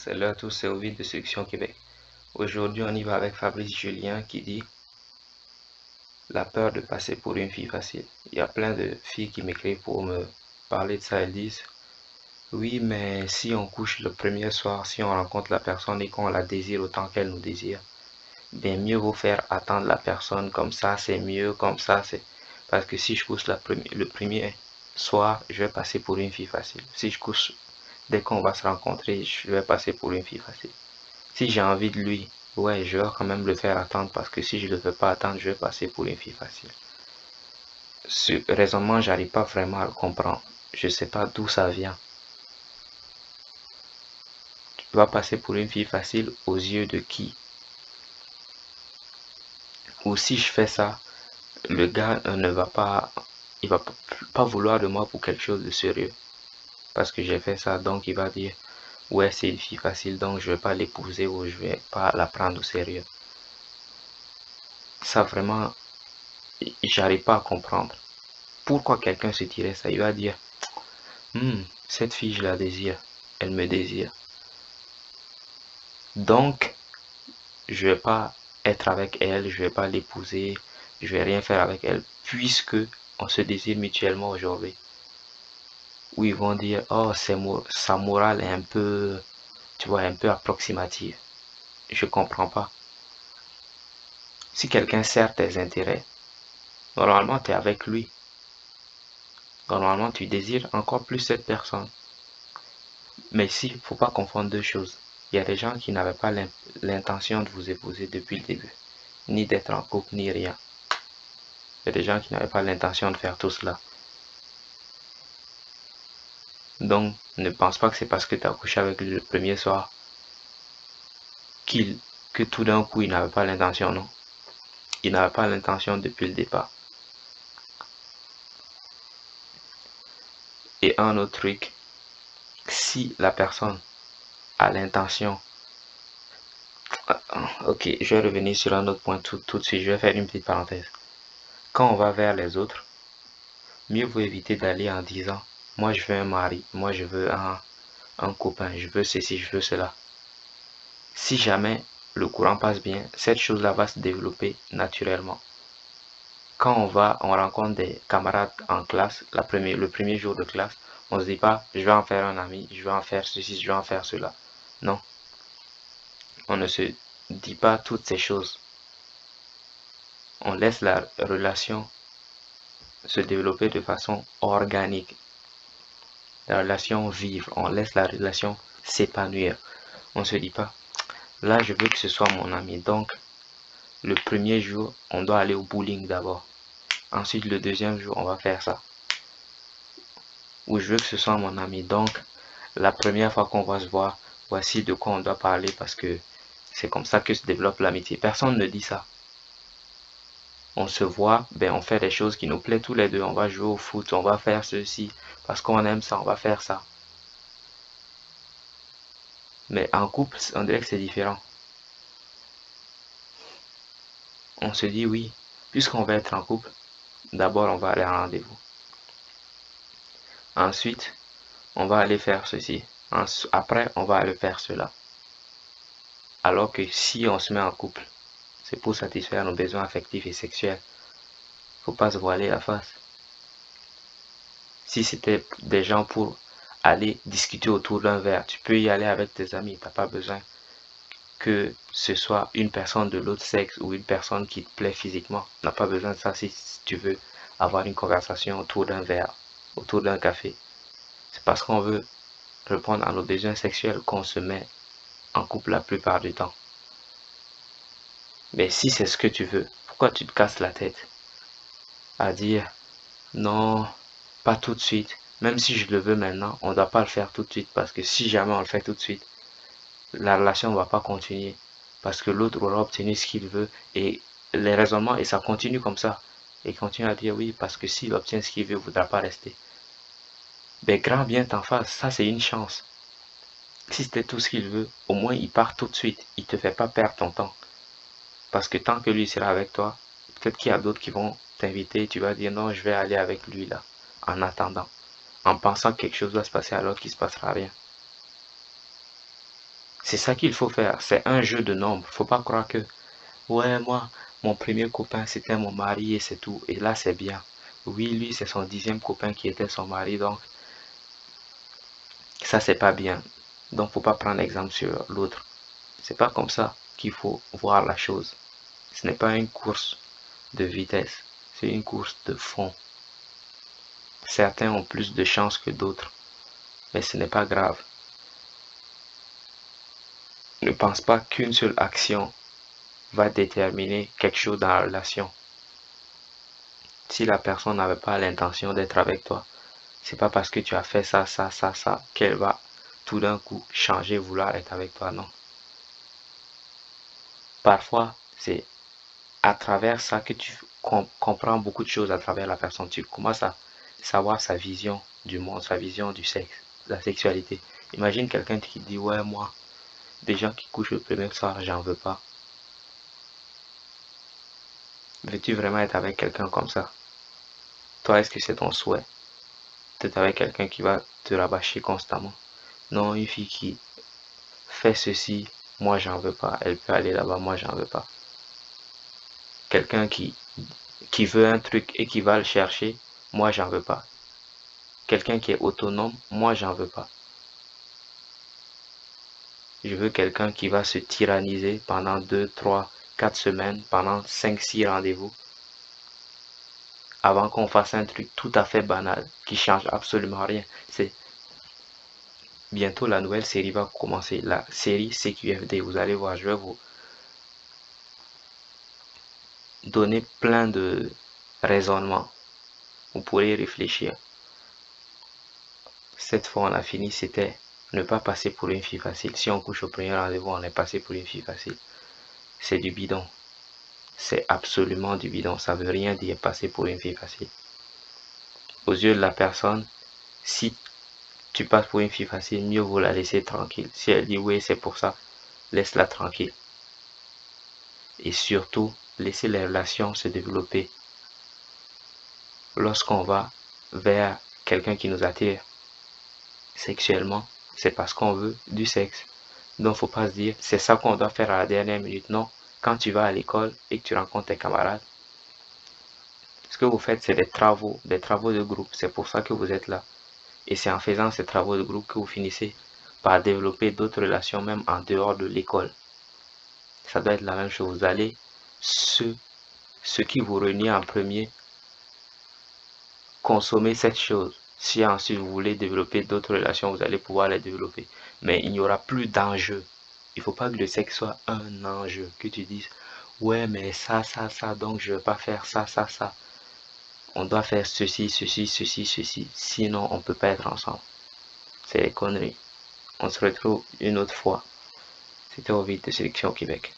C'est l'heure tous, c'est Ovid de Séduction Québec. Aujourd'hui, on y va avec Fabrice Julien qui dit la peur de passer pour une fille facile. Il y a plein de filles qui m'écrivent pour me parler de ça. Elles disent oui, mais si on couche le premier soir, si on rencontre la personne et qu'on la désire autant qu'elle nous désire, bien mieux vaut faire attendre la personne comme ça, c'est mieux comme ça. C'est parce que si je couche le premier soir, je vais passer pour une fille facile. Si je couche dès qu'on va se rencontrer, je vais passer pour une fille facile. Si j'ai envie de lui, ouais, je vais quand même le faire attendre parce que si je ne le fais pas attendre, je vais passer pour une fille facile. Ce raisonnement, j'arrive pas vraiment à le comprendre. Je sais pas d'où ça vient. Tu vas passer pour une fille facile aux yeux de qui? Ou si je fais ça, le gars ne va pas, il va pas vouloir de moi pour quelque chose de sérieux. Parce que j'ai fait ça, donc il va dire, ouais, c'est une fille facile, donc je vais pas l'épouser ou je vais pas la prendre au sérieux. Ça vraiment, j'arrive pas à comprendre. Pourquoi quelqu'un se dirait ça? Il va dire, cette fille, je la désire, elle me désire. Donc, je vais pas être avec elle, je vais pas l'épouser, je vais rien faire avec elle, puisque on se désire mutuellement aujourd'hui. Ou ils vont dire, oh, sa morale est un peu, tu vois, un peu approximative. Je comprends pas. Si quelqu'un sert tes intérêts, normalement, tu es avec lui. Normalement, tu désires encore plus cette personne. Mais ici, il ne faut pas confondre deux choses. Il y a des gens qui n'avaient pas l'intention de vous épouser depuis le début, ni d'être en couple, ni rien. Il y a des gens qui n'avaient pas l'intention de faire tout cela. Donc, ne pense pas que c'est parce que tu as couché avec lui le premier soir que tout d'un coup, il n'avait pas l'intention, non. Il n'avait pas l'intention depuis le départ. Et un autre truc, si la personne a l'intention. Ok, je vais revenir sur un autre point tout de suite. Je vais faire une petite parenthèse. Quand on va vers les autres, mieux vaut éviter d'aller en disant moi je veux un mari, moi je veux un copain, je veux ceci, je veux cela. Si jamais le courant passe bien, cette chose-là va se développer naturellement. Quand on rencontre des camarades en classe, le premier jour de classe, on se dit pas je vais en faire un ami, je vais en faire ceci, je vais en faire cela. Non, on ne se dit pas toutes ces choses. On laisse la relation se développer de façon organique. La relation vivre, on laisse la relation s'épanouir. On ne se dit pas, là je veux que ce soit mon ami. Donc, le premier jour, on doit aller au bowling d'abord. Ensuite, le deuxième jour, on va faire ça. Ou je veux que ce soit mon ami. Donc, la première fois qu'on va se voir, voici de quoi on doit parler parce que c'est comme ça que se développe l'amitié. Personne ne dit ça. On se voit, ben on fait des choses qui nous plaisent tous les deux. On va jouer au foot, on va faire ceci. Parce qu'on aime ça, on va faire ça. Mais en couple, on dirait que c'est différent. On se dit oui, puisqu'on va être en couple, d'abord on va aller en rendez-vous. Ensuite, on va aller faire ceci. Après, on va aller faire cela. Alors que si on se met en couple, c'est pour satisfaire nos besoins affectifs et sexuels. Faut pas se voiler la face. Si c'était des gens pour aller discuter autour d'un verre, tu peux y aller avec tes amis. T'as pas besoin que ce soit une personne de l'autre sexe ou une personne qui te plaît physiquement. On n'a pas besoin de ça si tu veux avoir une conversation autour d'un verre, autour d'un café. C'est parce qu'on veut répondre à nos besoins sexuels qu'on se met en couple la plupart du temps. Mais si c'est ce que tu veux, pourquoi tu te casses la tête à dire non, pas tout de suite. Même si je le veux maintenant, on ne doit pas le faire tout de suite parce que si jamais on le fait tout de suite, la relation ne va pas continuer parce que l'autre aura obtenu ce qu'il veut et les raisonnements et ça continue comme ça. Et continue à dire oui parce que s'il obtient ce qu'il veut, il ne voudra pas rester. Ben grand bien t'en face, ça c'est une chance. Si c'était tout ce qu'il veut, au moins il part tout de suite. Il ne te fait pas perdre ton temps. Parce que tant que lui sera avec toi, peut-être qu'il y a d'autres qui vont t'inviter, tu vas dire non, je vais aller avec lui là, en attendant, en pensant que quelque chose va se passer alors qu'il ne se passera rien. C'est ça qu'il faut faire. C'est un jeu de nombres. Faut pas croire que, ouais, moi, mon premier copain, c'était mon mari et c'est tout. Et là, c'est bien. Oui, lui, c'est son 10e copain qui était son mari. Donc, ça, c'est pas bien. Donc, faut pas prendre exemple sur l'autre. C'est pas comme ça qu'il faut voir la chose. Ce n'est pas une course de vitesse. C'est une course de fond. Certains ont plus de chance que d'autres. Mais ce n'est pas grave. Ne pense pas qu'une seule action va déterminer quelque chose dans la relation. Si la personne n'avait pas l'intention d'être avec toi, c'est pas parce que tu as fait ça, ça, ça, ça, qu'elle va tout d'un coup changer, vouloir être avec toi, non. Parfois, c'est à travers ça que tu comprends beaucoup de choses à travers la personne. Tu commences à savoir sa vision du monde, sa vision du sexe, de la sexualité. Imagine quelqu'un qui dit, ouais, moi, des gens qui couchent le premier soir, j'en veux pas. Veux-tu vraiment être avec quelqu'un comme ça? Toi, est-ce que c'est ton souhait d'être avec quelqu'un qui va te rabâcher constamment? Non, une fille qui fait ceci, moi j'en veux pas. Elle peut aller là-bas, moi j'en veux pas. Quelqu'un qui veut un truc et qui va le chercher, moi j'en veux pas. Quelqu'un qui est autonome, moi j'en veux pas. Je veux quelqu'un qui va se tyranniser pendant 2, 3, 4 semaines, pendant 5, 6 rendez-vous, avant qu'on fasse un truc tout à fait banal, qui change absolument rien. C'est bientôt la nouvelle série va commencer, la série CQFD. Vous allez voir, je vais vous donner plein de raisonnements. Vous pourrez y réfléchir. Cette fois, on a fini, c'était ne pas passer pour une fille facile. Si on couche au premier rendez-vous, on est passé pour une fille facile. C'est du bidon. C'est absolument du bidon. Ça veut rien dire passer pour une fille facile. Aux yeux de la personne, si tu passes pour une fille facile, mieux vaut la laisser tranquille. Si elle dit oui, c'est pour ça, laisse-la tranquille. Et surtout, laissez les relations se développer. Lorsqu'on va vers quelqu'un qui nous attire sexuellement, c'est parce qu'on veut du sexe. Donc, faut pas se dire, c'est ça qu'on doit faire à la dernière minute. Non, quand tu vas à l'école et que tu rencontres tes camarades, ce que vous faites, c'est des travaux de groupe. C'est pour ça que vous êtes là. Et c'est en faisant ces travaux de groupe que vous finissez par développer d'autres relations, même en dehors de l'école. Ça doit être la même chose. Vous allez, ce qui vous réunit en premier, consommer cette chose. Si ensuite vous voulez développer d'autres relations, vous allez pouvoir les développer. Mais il n'y aura plus d'enjeu. Il ne faut pas que le sexe soit un enjeu. Que tu dises, ouais, mais ça, donc je ne vais pas faire ça, ça. On doit faire ceci, ceci, ceci, ceci. Sinon, on ne peut pas être ensemble. C'est des conneries. On se retrouve une autre fois. C'était Ovid de Sélection Québec.